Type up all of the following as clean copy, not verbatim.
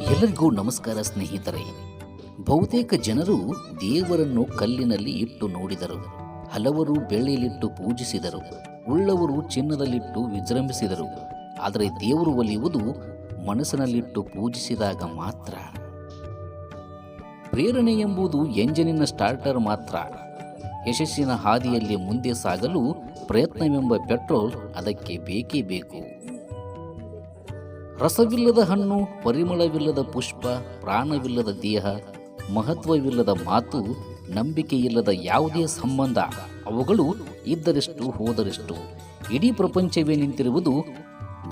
ಎಲ್ಲರಿಗೂ ನಮಸ್ಕಾರ ಸ್ನೇಹಿತರೆ. ಬಹುತೇಕ ಜನರು ದೇವರನ್ನು ಕಲ್ಲಿನಲ್ಲಿ ಇಟ್ಟು ನೋಡಿದರು, ಹಲವರು ಬೆಳ್ಳಿಯಲ್ಲಿಟ್ಟು ಪೂಜಿಸಿದರು, ಉಳ್ಳವರು ಚಿನ್ನದಲ್ಲಿಟ್ಟು ವಿಜೃಂಭಿಸಿದರು. ಆದರೆ ದೇವರು ಒಲಿಯುವುದು ಮನಸ್ಸಿನಲ್ಲಿಟ್ಟು ಪೂಜಿಸಿದಾಗ ಮಾತ್ರ. ಪ್ರೇರಣೆ ಎಂಬುದು ಎಂಜಿನಿನ ಸ್ಟಾರ್ಟರ್ ಮಾತ್ರ. ಯಶಸ್ಸಿನ ಹಾದಿಯಲ್ಲಿ ಮುಂದೆ ಸಾಗಲು ಪ್ರಯತ್ನವೆಂಬ ಪೆಟ್ರೋಲ್ ಅದಕ್ಕೆ ಬೇಕೇ ಬೇಕು. ರಸವಿಲ್ಲದ ಹಣ್ಣು, ಪರಿಮಳವಿಲ್ಲದ ಪುಷ್ಪ, ಪ್ರಾಣವಿಲ್ಲದ ದೇಹ, ಮಹತ್ವವಿಲ್ಲದ ಮಾತು, ನಂಬಿಕೆಯಿಲ್ಲದ ಯಾವುದೇ ಸಂಬಂಧ, ಅವುಗಳು ಇದ್ದರೆಷ್ಟು ಹೋದರೆಷ್ಟು. ಇಡೀ ಪ್ರಪಂಚವೇ ನಿಂತಿರುವುದು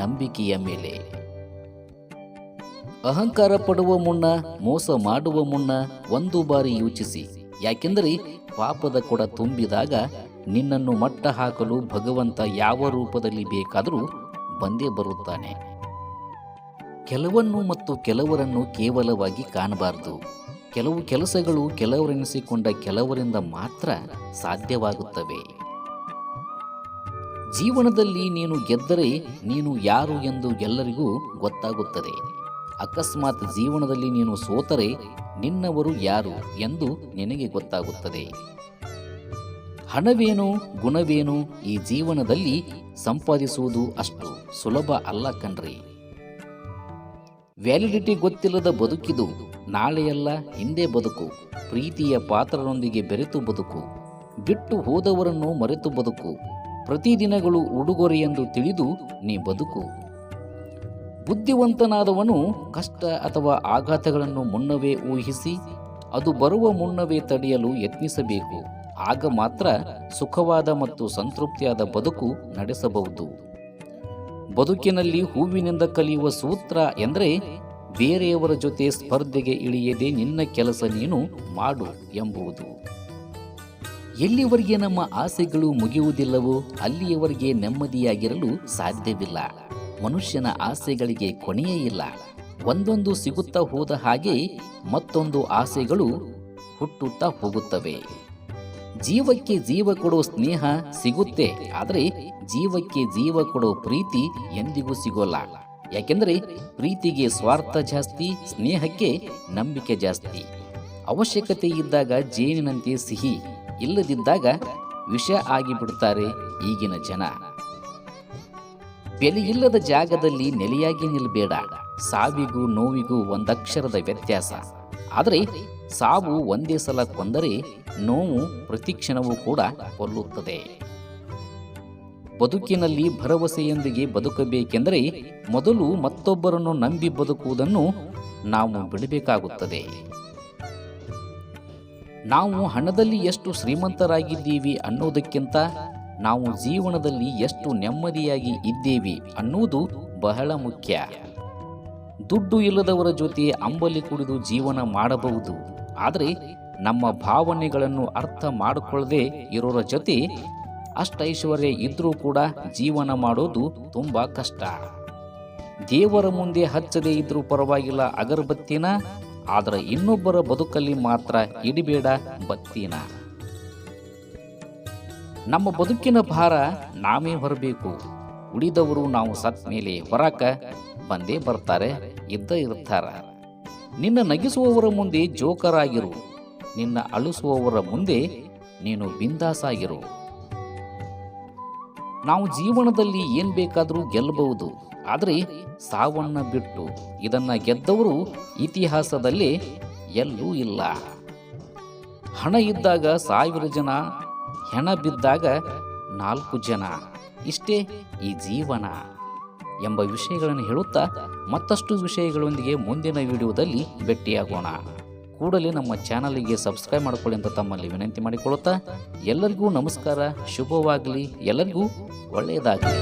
ನಂಬಿಕೆಯ ಮೇಲೆ. ಅಹಂಕಾರ ಪಡುವ ಮುನ್ನ, ಮೋಸ ಮಾಡುವ ಮುನ್ನ ಒಂದು ಬಾರಿ ಯೋಚಿಸಿ. ಯಾಕೆಂದರೆ ಪಾಪದ ಕೊಡ ತುಂಬಿದಾಗ ನಿನ್ನನ್ನು ಮಟ್ಟ ಹಾಕಲು ಭಗವಂತ ಯಾವ ರೂಪದಲ್ಲಿ ಬೇಕಾದರೂ ಬಂದೇ ಬರುತ್ತಾನೆ. ಕೆಲವನ್ನು ಮತ್ತು ಕೆಲವರನ್ನು ಕೇವಲವಾಗಿ ಕಾಣಬಾರದು. ಕೆಲವು ಕೆಲಸಗಳು ಕೆಲವರೆನಿಸಿಕೊಂಡ ಕೆಲವರಿಂದ ಮಾತ್ರ ಸಾಧ್ಯವಾಗುತ್ತವೆ. ಜೀವನದಲ್ಲಿ ನೀನು ಗೆದ್ದರೆ ನೀನು ಯಾರು ಎಂದು ಎಲ್ಲರಿಗೂ ಗೊತ್ತಾಗುತ್ತದೆ. ಅಕಸ್ಮಾತ್ ಜೀವನದಲ್ಲಿ ನೀನು ಸೋತರೆ ನಿನ್ನವರು ಯಾರು ಎಂದು ನಿನಗೆ ಗೊತ್ತಾಗುತ್ತದೆ. ಹಣವೇನು, ಗುಣವೇನು, ಈ ಜೀವನದಲ್ಲಿ ಸಂಪಾದಿಸುವುದು ಅಷ್ಟು ಸುಲಭ ಅಲ್ಲ ಕಣ್ರಿ. ವ್ಯಾಲಿಡಿಟಿ ಗೊತ್ತಿಲ್ಲದ ಬದುಕಿದು. ನಾಳೆಯಲ್ಲ ಹಿಂದೆ ಬದುಕು. ಪ್ರೀತಿಯ ಪಾತ್ರರೊಂದಿಗೆ ಬೆರೆತು ಬದುಕು. ಬಿಟ್ಟು ಹೋದವರನ್ನು ಮರೆತು ಬದುಕು. ಪ್ರತಿದಿನಗಳು ಉಡುಗೊರೆಯೆಂದು ತಿಳಿದು ನೀ ಬದುಕು. ಬುದ್ಧಿವಂತನಾದವನು ಕಷ್ಟ ಅಥವಾ ಆಘಾತಗಳನ್ನು ಮುನ್ನವೇ ಊಹಿಸಿ ಅದು ಬರುವ ಮುನ್ನವೇ ತಡೆಯಲು ಯತ್ನಿಸಬೇಕು. ಆಗ ಮಾತ್ರ ಸುಖವಾದ ಮತ್ತು ಸಂತೃಪ್ತಿಯಾದ ಬದುಕು ನಡೆಸಬಹುದು. ಬದುಕಿನಲ್ಲಿ ಹೂವಿನಿಂದ ಕಲಿಯುವ ಸೂತ್ರ ಎಂದರೆ ಬೇರೆಯವರ ಜೊತೆ ಸ್ಪರ್ಧೆಗೆ ಇಳಿಯದೆ ನಿನ್ನ ಕೆಲಸ ನೀನು ಮಾಡು ಎಂಬುದು. ಎಲ್ಲಿವರೆಗೆ ನಮ್ಮ ಆಸೆಗಳು ಮುಗಿಯುವುದಿಲ್ಲವೋ ಅಲ್ಲಿಯವರೆಗೆ ನೆಮ್ಮದಿಯಾಗಿರಲು ಸಾಧ್ಯವಿಲ್ಲ. ಮನುಷ್ಯನ ಆಸೆಗಳಿಗೆ ಕೊನೆಯೇ ಇಲ್ಲ. ಒಂದೊಂದು ಸಿಗುತ್ತಾ ಹೋದ ಹಾಗೆ ಮತ್ತೊಂದು ಆಸೆಗಳು ಹುಟ್ಟುತ್ತಾ ಹೋಗುತ್ತವೆ. ಜೀವಕ್ಕೆ ಜೀವ ಕೊಡೋ ಸ್ನೇಹ ಸಿಗುತ್ತೆ, ಆದರೆ ಜೀವಕ್ಕೆ ಜೀವ ಕೊಡೋ ಪ್ರೀತಿ ಎಂದಿಗೂ ಸಿಗೋಲ್ಲ. ಯಾಕೆಂದರೆ ಪ್ರೀತಿಗೆ ಸ್ವಾರ್ಥ ಜಾಸ್ತಿ, ಸ್ನೇಹಕ್ಕೆ ನಂಬಿಕೆ ಜಾಸ್ತಿ. ಅವಶ್ಯಕತೆ ಇದ್ದಾಗ ಜೇನಿನಂತೆ ಸಿಹಿ, ಇಲ್ಲದಿದ್ದಾಗ ವಿಷ ಆಗಿಬಿಡ್ತಾರೆ ಈಗಿನ ಜನ. ಬೆಲೆಯಿಲ್ಲದ ಜಾಗದಲ್ಲಿ ನೆಲೆಯಾಗಿ ನಿಲ್ಲಬೇಡ. ಸಾವಿಗೂ ನೋವಿಗೂ ಒಂದಕ್ಷರದ ವ್ಯತ್ಯಾಸ. ಆದರೆ ಸಾವು ಒಂದೇ ಸಲ ಕೊಂದರೆ ನೋವು ಪ್ರತಿಕ್ಷಣವೂ ಕೂಡ ಕೊಲ್ಲುತ್ತದೆ. ಬದುಕಿನಲ್ಲಿ ಭರವಸೆಯೊಂದಿಗೆ ಬದುಕಬೇಕೆಂದರೆ ಮೊದಲು ಮತ್ತೊಬ್ಬರನ್ನು ನಂಬಿ ಬದುಕುವುದನ್ನು ನಾವು ಬಿಡಬೇಕಾಗುತ್ತದೆ. ನಾವು ಹಣದಲ್ಲಿ ಎಷ್ಟು ಶ್ರೀಮಂತರಾಗಿದ್ದೀವಿ ಅನ್ನೋದಕ್ಕಿಂತ ನಾವು ಜೀವನದಲ್ಲಿ ಎಷ್ಟು ನೆಮ್ಮದಿಯಾಗಿ ಇದ್ದೇವೆ ಅನ್ನುವುದು ಬಹಳ ಮುಖ್ಯ. ದುಡ್ಡು ಇಲ್ಲದವರ ಜೊತೆ ಅಂಬಲಿ ಕುಡಿದು ಜೀವನ ಮಾಡಬಹುದು, ಆದರೆ ನಮ್ಮ ಭಾವನೆಗಳನ್ನು ಅರ್ಥ ಮಾಡಿಕೊಳ್ಳದೆ ಇರೋರ ಜೊತೆ ಅಷ್ಟೈಶ್ವರ್ಯ ಇದ್ರೂ ಕೂಡ ಜೀವನ ಮಾಡೋದು ತುಂಬ ಕಷ್ಟ. ದೇವರ ಮುಂದೆ ಹಚ್ಚದೇ ಇದ್ರೂ ಪರವಾಗಿಲ್ಲ ಅಗರಬತ್ತಿನ, ಆದರೆ ಇನ್ನೊಬ್ಬರ ಬದುಕಲ್ಲಿ ಮಾತ್ರ ಇಡಬೇಡ ಬತ್ತಿನ. ನಮ್ಮ ಬದುಕಿನ ಭಾರ ನಾವೇ ಹೊರಬೇಕು. ಉಳಿದವರು ನಾವು ಸತ್ ಮೇಲೆ ಹೊರಕ ಬಂದೇ ಬರ್ತಾರೆ, ಇದ್ದ ಇರ್ತಾರ. ನಿನ್ನ ನಗಿಸುವವರ ಮುಂದೆ ಜೋಕರಾಗಿರು, ನಿನ್ನ ಅಳಿಸುವವರ ಮುಂದೆ ನೀನು ಬಿಂದಾಸಾಗಿರು. ನಾವು ಜೀವನದಲ್ಲಿ ಏನ್ ಬೇಕಾದರೂ ಗೆಲ್ಲಬಹುದು, ಆದರೆ ಸಾವನ್ನ ಬಿಟ್ಟು ಇದನ್ನ ಗೆದ್ದವರು ಇತಿಹಾಸದಲ್ಲಿ ಎಲ್ಲೂ ಇಲ್ಲ. ಹಣ ಇದ್ದಾಗ 1000 ಜನ, ಹೆಣ ಬಿದ್ದಾಗ 4 ಜನ. ಇಷ್ಟೇ ಈ ಜೀವನ ಎಂಬ ವಿಷಯಗಳನ್ನು ಹೇಳುತ್ತಾ ಮತ್ತಷ್ಟು ವಿಷಯಗಳೊಂದಿಗೆ ಮುಂದಿನ ವಿಡಿಯೋದಲ್ಲಿ ಭೇಟಿಯಾಗೋಣ. ಕೂಡಲೇ ನಮ್ಮ ಚಾನಲ್ಗೆ ಸಬ್ಸ್ಕ್ರೈಬ್ ಮಾಡಿಕೊಳ್ಳಿ ಅಂತ ತಮ್ಮಲ್ಲಿ ವಿನಂತಿ ಮಾಡಿಕೊಳ್ಳುತ್ತಾ ಎಲ್ಲರಿಗೂ ನಮಸ್ಕಾರ. ಶುಭವಾಗಲಿ, ಎಲ್ಲರಿಗೂ ಒಳ್ಳೆಯದಾಗಲಿ.